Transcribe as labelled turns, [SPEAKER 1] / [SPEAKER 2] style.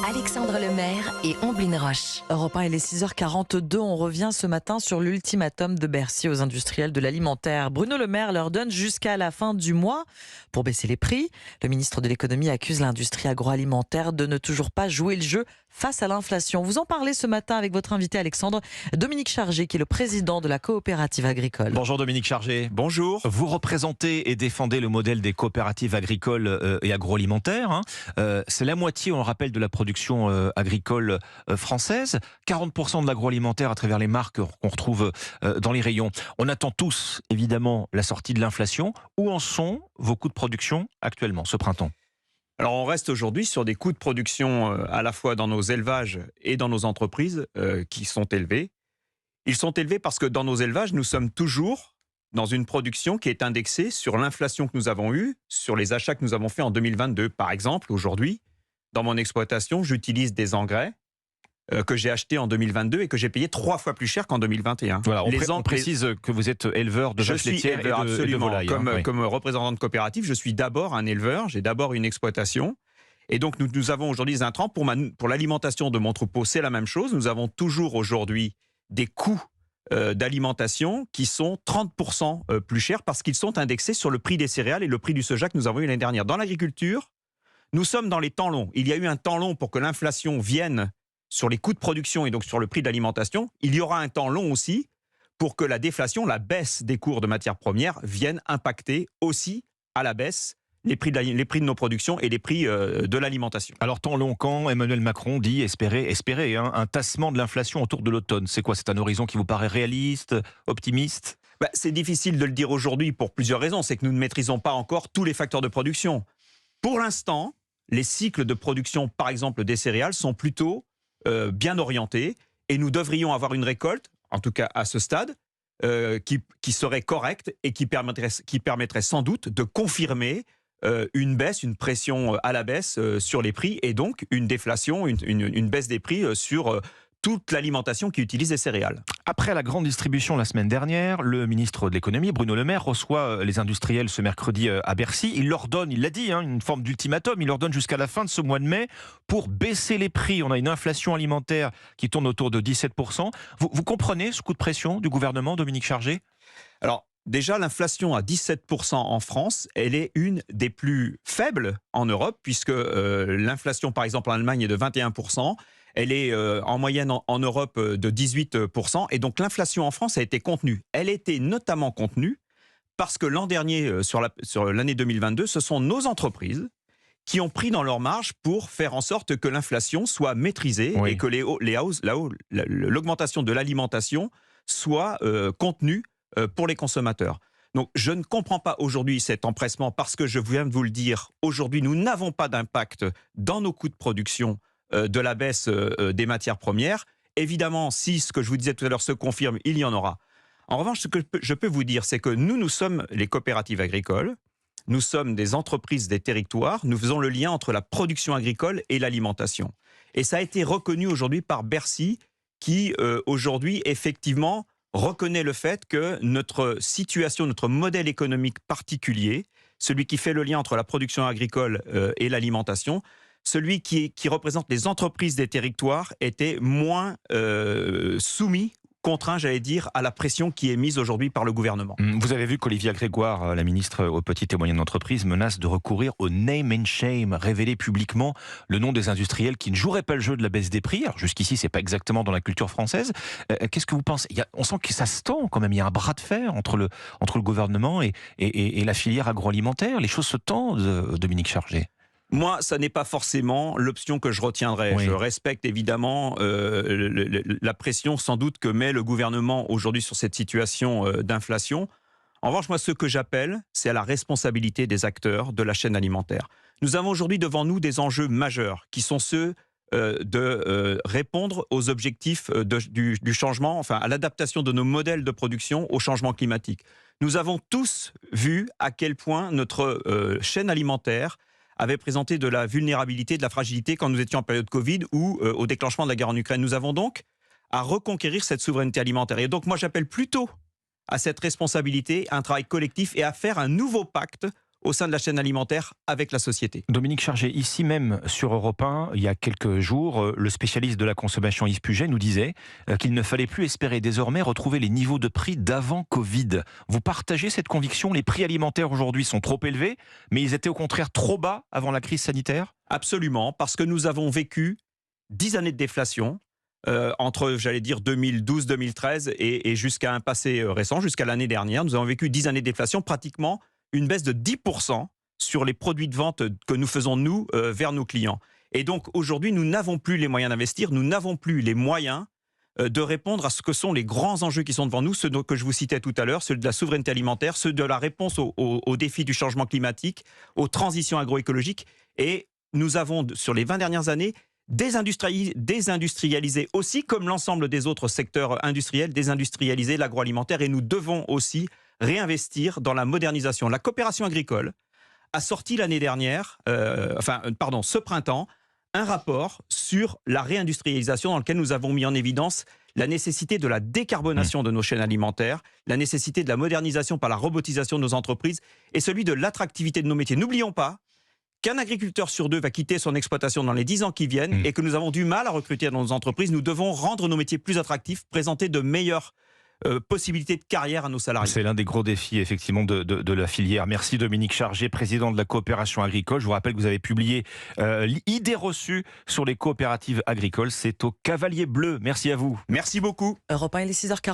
[SPEAKER 1] Alexandre Lemaire et Omblin Roche.
[SPEAKER 2] Europe 1, il est 6h42. On revient ce matin sur l'ultimatum de Bercy aux industriels de l'alimentaire. Bruno Le Maire leur donne jusqu'à la fin du mois pour baisser les prix. Le ministre de l'économie accuse l'industrie agroalimentaire de ne toujours pas jouer le jeu face à l'inflation. Vous en parlez ce matin avec votre invité Alexandre, Dominique Chargé, qui est le président de la coopérative agricole.
[SPEAKER 3] Bonjour Dominique Chargé.
[SPEAKER 4] Bonjour.
[SPEAKER 3] Vous représentez et défendez le modèle des coopératives agricoles et agroalimentaires. C'est la moitié, on le rappelle, de la production agricole française. 40% de l'agroalimentaire à travers les marques qu'on retrouve dans les rayons. On attend tous, évidemment, la sortie de l'inflation. Où en sont vos coûts de production actuellement, ce printemps ?
[SPEAKER 4] Alors on reste aujourd'hui sur des coûts de production à la fois dans nos élevages et dans nos entreprises qui sont élevés. Ils sont élevés parce que dans nos élevages, nous sommes toujours dans une production qui est indexée sur l'inflation que nous avons eue, sur les achats que nous avons faits en 2022. Par exemple, aujourd'hui, dans mon exploitation, j'utilise des engrais que j'ai achetés en 2022 et que j'ai payé 3 fois plus cher qu'en 2021.
[SPEAKER 3] Voilà, on précise que vous êtes éleveur de vaches laitières et de volailles.
[SPEAKER 4] Comme représentant de coopérative, je suis d'abord un éleveur, j'ai d'abord une exploitation. Et donc nous avons aujourd'hui des intrants. Pour l'alimentation de mon troupeau, c'est la même chose. Nous avons toujours aujourd'hui des coûts d'alimentation qui sont 30% plus chers parce qu'ils sont indexés sur le prix des céréales et le prix du soja que nous avons eu l'année dernière. Dans l'agriculture, nous sommes dans les temps longs. Il y a eu un temps long pour que l'inflation vienne sur les coûts de production et donc sur le prix de l'alimentation. Il y aura un temps long aussi pour que la déflation, la baisse des cours de matières premières vienne impacter aussi à la baisse les prix de nos productions et les prix de l'alimentation.
[SPEAKER 3] Alors temps long quand Emmanuel Macron dit espérer un tassement de l'inflation autour de l'automne. C'est quoi ? C'est un horizon qui vous paraît réaliste, optimiste ?
[SPEAKER 4] C'est difficile de le dire aujourd'hui pour plusieurs raisons. C'est que nous ne maîtrisons pas encore tous les facteurs de production. Pour l'instant, les cycles de production, par exemple des céréales, sont plutôt bien orientés et nous devrions avoir une récolte, en tout cas à ce stade, qui serait correcte et qui permettrait sans doute de confirmer une baisse, une pression à la baisse sur les prix et donc une déflation, une baisse des prix sur toute l'alimentation qui utilise des céréales.
[SPEAKER 3] Après la grande distribution la semaine dernière, le ministre de l'économie, Bruno Le Maire, reçoit les industriels ce mercredi à Bercy. Il leur donne, il l'a dit, une forme d'ultimatum. Il leur donne jusqu'à la fin de ce mois de mai pour baisser les prix. On a une inflation alimentaire qui tourne autour de 17%. Vous comprenez ce coup de pression du gouvernement, Dominique Chargé ?
[SPEAKER 4] Alors, déjà, l'inflation à 17% en France, elle est une des plus faibles en Europe, puisque l'inflation, par exemple, en Allemagne est de 21%. Elle est en moyenne en Europe de 18%. Et donc, l'inflation en France a été contenue. Elle était notamment contenue parce que l'an dernier, sur l'année 2022, ce sont nos entreprises qui ont pris dans leur marge pour faire en sorte que l'inflation soit maîtrisée et que l'augmentation de l'alimentation soit contenue pour les consommateurs. Donc, je ne comprends pas aujourd'hui cet empressement parce que je viens de vous le dire, aujourd'hui, nous n'avons pas d'impact dans nos coûts de production de la baisse des matières premières. Évidemment, si ce que je vous disais tout à l'heure se confirme, il y en aura. En revanche, ce que je peux vous dire, c'est que nous sommes les coopératives agricoles, nous sommes des entreprises des territoires, nous faisons le lien entre la production agricole et l'alimentation. Et ça a été reconnu aujourd'hui par Bercy, qui aujourd'hui, effectivement, reconnaît le fait que notre situation, notre modèle économique particulier, celui qui fait le lien entre la production agricole et l'alimentation, celui qui représente les entreprises des territoires, était moins soumis, contraint, j'allais dire, à la pression qui est mise aujourd'hui par le gouvernement.
[SPEAKER 3] Vous avez vu qu'Olivia Grégoire, la ministre aux petites et moyennes entreprises, menace de recourir au name and shame, révéler publiquement le nom des industriels qui ne joueraient pas le jeu de la baisse des prix. Alors jusqu'ici, c'est pas exactement dans la culture française. Qu'est-ce que vous pensez ? On sent que ça se tend quand même. Il y a un bras de fer entre le gouvernement et la filière agroalimentaire. Les choses se tendent, Dominique Chargé.
[SPEAKER 4] Moi, ça n'est pas forcément l'option que je retiendrai. Oui. Je respecte évidemment la pression sans doute que met le gouvernement aujourd'hui sur cette situation d'inflation. En revanche, moi, ce que j'appelle, c'est à la responsabilité des acteurs de la chaîne alimentaire. Nous avons aujourd'hui devant nous des enjeux majeurs qui sont ceux de répondre aux objectifs du changement, enfin à l'adaptation de nos modèles de production au changement climatique. Nous avons tous vu à quel point notre chaîne alimentaire avait présenté de la vulnérabilité, de la fragilité quand nous étions en période Covid ou au déclenchement de la guerre en Ukraine. Nous avons donc à reconquérir cette souveraineté alimentaire. Et donc moi j'appelle plutôt à cette responsabilité, un travail collectif et à faire un nouveau pacte au sein de la chaîne alimentaire avec la société.
[SPEAKER 3] Dominique Chargé, ici même sur Europe 1, il y a quelques jours, le spécialiste de la consommation Yves Puget nous disait qu'il ne fallait plus espérer désormais retrouver les niveaux de prix d'avant Covid. Vous partagez cette conviction? Les prix alimentaires aujourd'hui sont trop élevés, mais ils étaient au contraire trop bas avant la crise sanitaire?
[SPEAKER 4] Absolument, parce que nous avons vécu 10 années de déflation, entre, j'allais dire, 2012-2013 et jusqu'à un passé récent, jusqu'à l'année dernière. Nous avons vécu 10 années de déflation, pratiquement une baisse de 10% sur les produits de vente que nous faisons, nous, vers nos clients. Et donc, aujourd'hui, nous n'avons plus les moyens d'investir, nous n'avons plus les moyens de répondre à ce que sont les grands enjeux qui sont devant nous, ceux que je vous citais tout à l'heure, ceux de la souveraineté alimentaire, ceux de la réponse aux défis du changement climatique, aux transitions agroécologiques. Et nous avons, sur les 20 dernières années, désindustrialisé aussi, comme l'ensemble des autres secteurs industriels, désindustrialisé l'agroalimentaire, et nous devons aussi réinvestir dans la modernisation. La coopération agricole a sorti l'année dernière, ce printemps, un rapport sur la réindustrialisation dans lequel nous avons mis en évidence la nécessité de la décarbonation de nos chaînes alimentaires, la nécessité de la modernisation par la robotisation de nos entreprises et celui de l'attractivité de nos métiers. N'oublions pas qu'un agriculteur sur 2 va quitter son exploitation dans les 10 ans qui viennent et que nous avons du mal à recruter dans nos entreprises. Nous devons rendre nos métiers plus attractifs, présenter de meilleures possibilités de carrière à nos salariés.
[SPEAKER 3] C'est l'un des gros défis effectivement de la filière. Merci Dominique Chargé, président de la coopération agricole. Je vous rappelle que vous avez publié Idées reçues sur les coopératives agricoles. C'est au Cavalier Bleu. Merci à vous.
[SPEAKER 4] Merci beaucoup.
[SPEAKER 2] Europe 1, il est 6h40.